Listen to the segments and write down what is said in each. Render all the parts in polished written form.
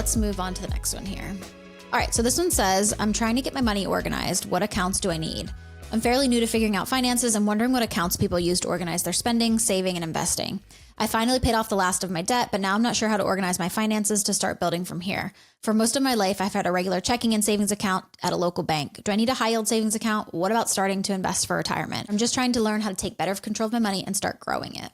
let's move on to the next one here. All right, so this one says, I'm trying to get my money organized. What accounts do I need? I'm fairly new to figuring out finances and wondering what accounts people use to organize their spending, saving, and investing. I finally paid off the last of my debt, but now I'm not sure how to organize my finances to start building from here. For most of my life, I've had a regular checking and savings account at a local bank. Do I need a high yield savings account? What about starting to invest for retirement? I'm just trying to learn how to take better control of my money and start growing it.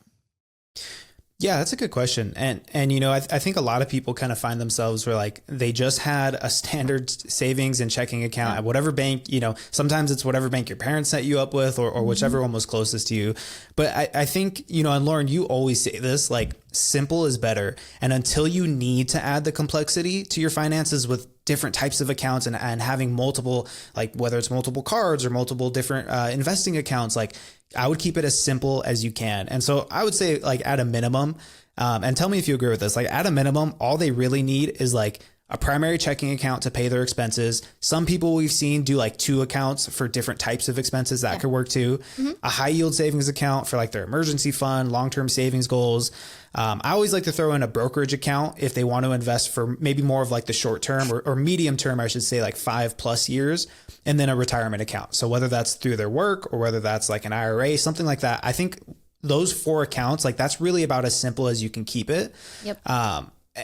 Yeah, that's a good question. And you know, I think a lot of people kind of find themselves where like they just had a standard savings and checking account at whatever bank, you know, sometimes it's whatever bank your parents set you up with or whichever one was closest to you. But I think, you know, and Lauren, you always say this, like simple is better. And until you need to add the complexity to your finances with different types of accounts and having multiple, like whether it's multiple cards or multiple different investing accounts, like I would keep it as simple as you can. And so I would say like at a minimum, and tell me if you agree with this, like at a minimum, all they really need is like a primary checking account to pay their expenses. Some people we've seen do like 2 accounts for different types of expenses. That could work too. A high yield savings account for like their emergency fund, long-term savings goals. I always like to throw in a brokerage account if they want to invest for maybe more of like the short term or medium term, I should say like 5+ years, and then a retirement account. So whether that's through their work or whether that's like an IRA, something like that, I think those 4 accounts, like that's really about as simple as you can keep it. Yep.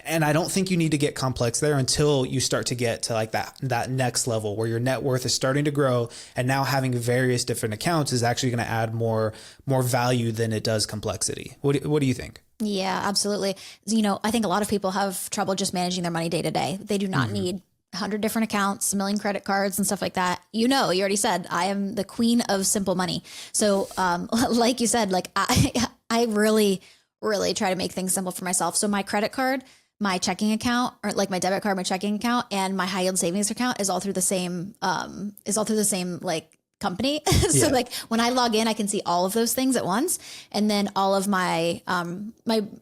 And I don't think you need to get complex there until you start to get to like that next level where your net worth is starting to grow, and now having various different accounts is actually going to add more value than it does complexity. What do you think? Yeah, absolutely. You know, I think a lot of people have trouble just managing their money day to day. They do not need 100 different accounts, a million credit cards and stuff like that. You know, you already said, I am the queen of simple money. So, like you said, like I really try to make things simple for myself. So my credit card, my checking account, or like my debit card, my checking account, and my high yield savings account is all through the same, like company. So like when I log in, I can see all of those things at once. And then all of my,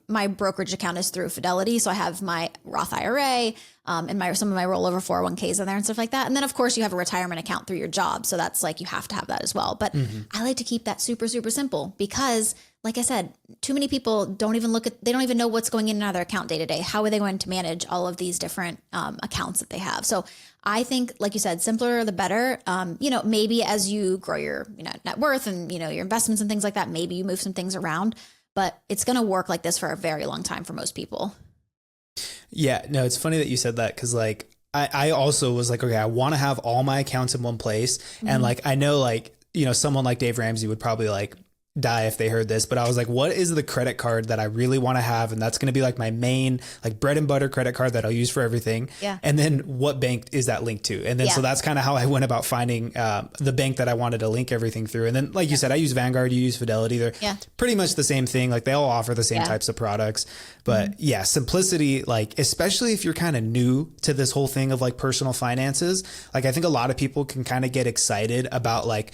my brokerage account is through Fidelity. So I have my Roth IRA, and some of my rollover 401ks in there and stuff like that. And then of course you have a retirement account through your job. So that's like, you have to have that as well. But I like to keep that super, super simple because like I said, too many people don't even they don't even know what's going in and out of their account day to day. How are they going to manage all of these different accounts that they have? So I think, like you said, simpler the better. You know, maybe as you grow your net worth and, your investments and things like that, maybe you move some things around, but it's going to work like this for a very long time for most people. Yeah, no, it's funny that you said that because like I also was like, okay, I want to have all my accounts in one place. And like, I know like, someone like Dave Ramsey would probably like die if they heard this, but I was like, what is the credit card that I really want to have? And that's going to be like my main, like bread and butter credit card that I'll use for everything. Yeah. And then what bank is that linked to? And then, so that's kind of how I went about finding the bank that I wanted to link everything through. And then, like you said, I use Vanguard, you use Fidelity. They're pretty much the same thing. Like they all offer the same types of products, but simplicity, like, especially if you're kind of new to this whole thing of like personal finances, like I think a lot of people can kind of get excited about like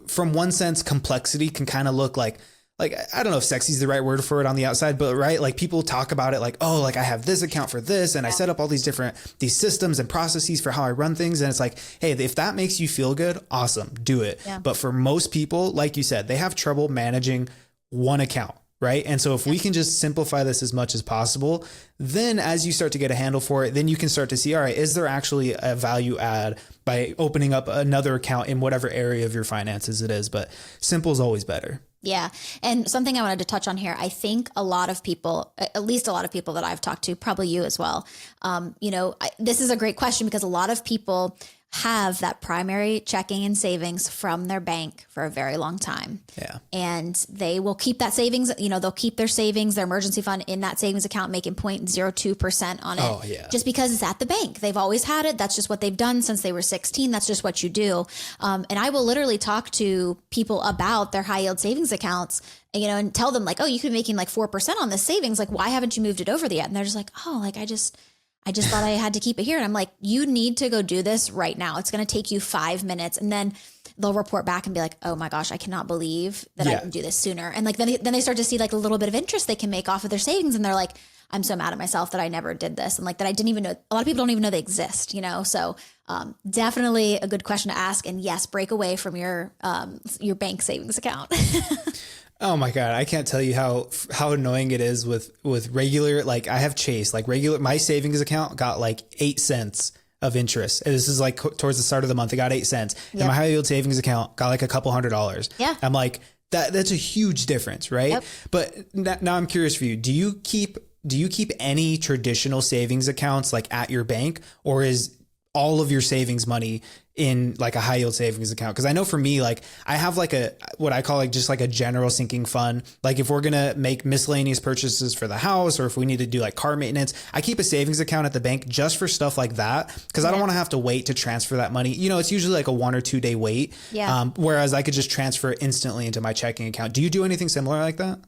from one sense, complexity can kind of look like, I don't know if sexy is the right word for it on the outside, but right. Like people talk about it like, oh, like I have this account for this and I set up all these systems and processes for how I run things. And it's like, hey, if that makes you feel good, awesome, do it. Yeah. But for most people, like you said, they have trouble managing one account. Right. And so if we can just simplify this as much as possible, then as you start to get a handle for it, then you can start to see, all right, is there actually a value add by opening up another account in whatever area of your finances it is? But simple is always better. Yeah. And something I wanted to touch on here, I think a lot of people, at least a lot of people that I've talked to, probably you as well. This is a great question because a lot of people have that primary checking and savings from their bank for a very long time. Yeah. And they will keep that savings, they'll keep their savings, their emergency fund in that savings account, making 0.02% on it. Oh, yeah. Just because it's at the bank. They've always had it. That's just what they've done since they were 16. That's just what you do. And I will literally talk to people about their high yield savings accounts, and tell them like, oh, you could be making like 4% on this savings. Like, why haven't you moved it over yet? And they're just like, oh, like I just thought I had to keep it here. And I'm like, you need to go do this right now. It's going to take you 5 minutes. And then they'll report back and be like, oh my gosh, I cannot believe that I didn't do this sooner. And like, then they start to see like a little bit of interest they can make off of their savings. And they're like, I'm so mad at myself that I never did this. And like that I didn't even know, a lot of people don't even know they exist, So definitely a good question to ask. And yes, break away from your bank savings account. Oh my God. I can't tell you how annoying it is with regular, like I have Chase, like regular, my savings account got like 8 cents of interest. And this is like towards the start of the month, it got 8 cents. And my high yield savings account got like a couple $100. Yeah. I'm like, that's a huge difference. Right. Yep. But now I'm curious for you. Do you keep any traditional savings accounts like at your bank, or is all of your savings money in like a high yield savings account? Cause I know for me, like I have like what I call like just like a general sinking fund. Like if we're going to make miscellaneous purchases for the house, or if we need to do like car maintenance, I keep a savings account at the bank just for stuff like that. Cause I don't want to have to wait to transfer that money. You know, it's usually like a 1 or 2 day wait. Yeah. Whereas I could just transfer it instantly into my checking account. Do you do anything similar like that?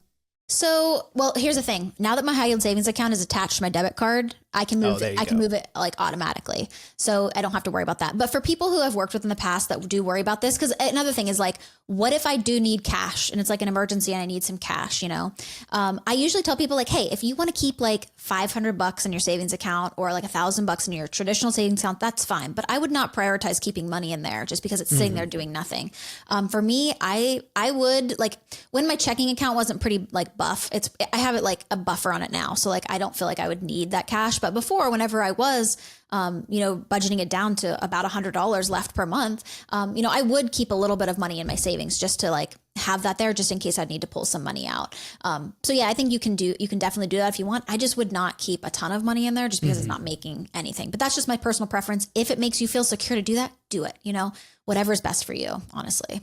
So, well, here's the thing. Now that my high yield savings account is attached to my debit card, I can move move it like automatically. So I don't have to worry about that. But for people who I've worked with in the past that do worry about this, because another thing is like, what if I do need cash and it's like an emergency and I need some cash, you know? I usually tell people like, hey, if you want to keep like $500 in your savings account or like $1,000 in your traditional savings account, that's fine. But I would not prioritize keeping money in there just because it's sitting there doing nothing. For me, I would like when my checking account wasn't pretty like buff, I have it like a buffer on it now. So like, I don't feel like I would need that cash. But before, whenever I was, budgeting it down to about $100 left per month, I would keep a little bit of money in my savings just to like have that there just in case I'd need to pull some money out. So yeah, I think you can definitely do that if you want. I just would not keep a ton of money in there just because it's not making anything, but that's just my personal preference. If it makes you feel secure to do that, do it, whatever is best for you, honestly.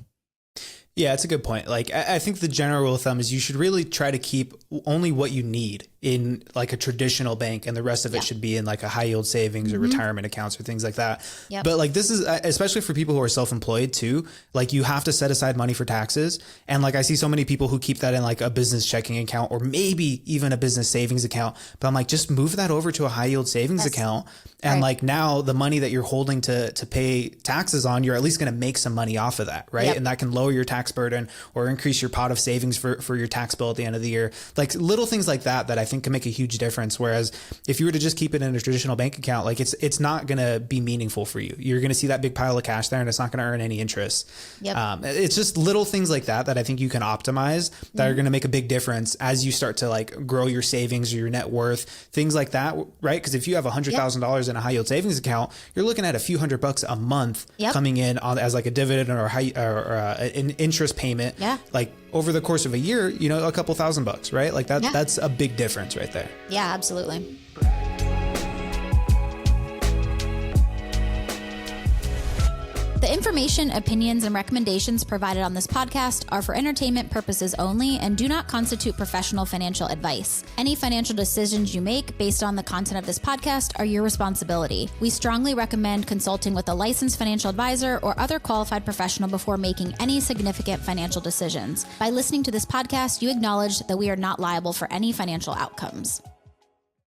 Yeah, it's a good point. Like, I think the general rule of thumb is you should really try to keep only what you need in like a traditional bank, and the rest of it should be in like a high yield savings or retirement accounts or things like that. Yep. But like, this is especially for people who are self-employed too. Like, you have to set aside money for taxes. And like, I see so many people who keep that in like a business checking account or maybe even a business savings account. But I'm like, just move that over to a high yield savings account. And like, now the money that you're holding to pay taxes on, you're at least going to make some money off of that. Right. Yep. And that can lower your tax burden or increase your pot of savings for your tax bill at the end of the year. Like little things like that I think can make a huge difference. Whereas if you were to just keep it in a traditional bank account, like it's not going to be meaningful for you. You're going to see that big pile of cash there and it's not going to earn any interest. Yep. It's just little things like that I think you can optimize that are going to make a big difference as you start to like grow your savings or your net worth, things like that. Right. Because if you have $100,000 in a high yield savings account, you're looking at a few $100 a month coming in as like a dividend or an interest payment. Yeah. Like over the course of a year, a couple $1,000, right? Like that's a big difference right there. Yeah, absolutely. The information, opinions, and recommendations provided on this podcast are for entertainment purposes only and do not constitute professional financial advice. Any financial decisions you make based on the content of this podcast are your responsibility. We strongly recommend consulting with a licensed financial advisor or other qualified professional before making any significant financial decisions. By listening to this podcast, you acknowledge that we are not liable for any financial outcomes.